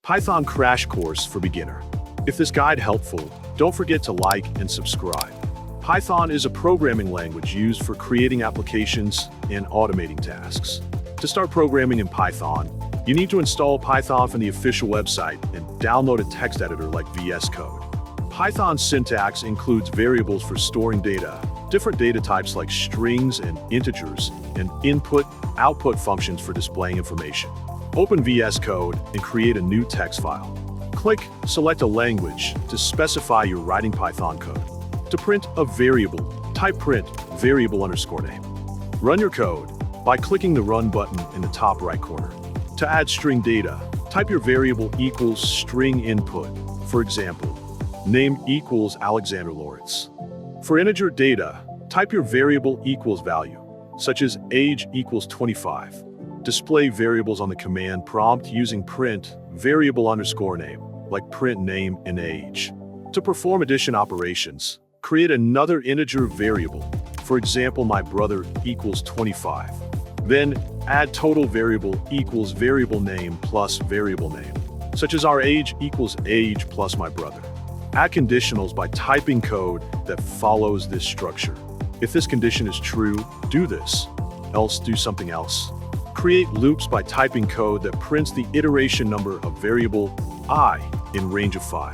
Python Crash Course for Beginner. If this guide helpful, don't forget to like and subscribe. Python is a programming language used for creating applications and automating tasks. To start programming in Python, you need to install Python from the official website and download a text editor like VS Code. Python's syntax includes variables for storing data, different data types like strings and integers, and input/output functions for displaying information. Open VS Code and create a new text file. Select a language to specify you're writing Python code. To print a variable, type print variable_name. Run your code by clicking the Run button in the top right corner. To add string data, type your variable equals string input. For example, name equals Alexander Lawrence. For integer data, type your variable equals value, such as age equals 25. Display variables on the command prompt using print variable_name, like print name and age. To perform addition operations, create another integer variable. For example, my brother equals 25. Then add total variable equals variable name plus variable name, such as our age equals age plus my brother. Add conditionals by typing code that follows this structure. If this condition is true, do this, else do something else. Create loops by typing code that prints the iteration number of variable I in range of 5.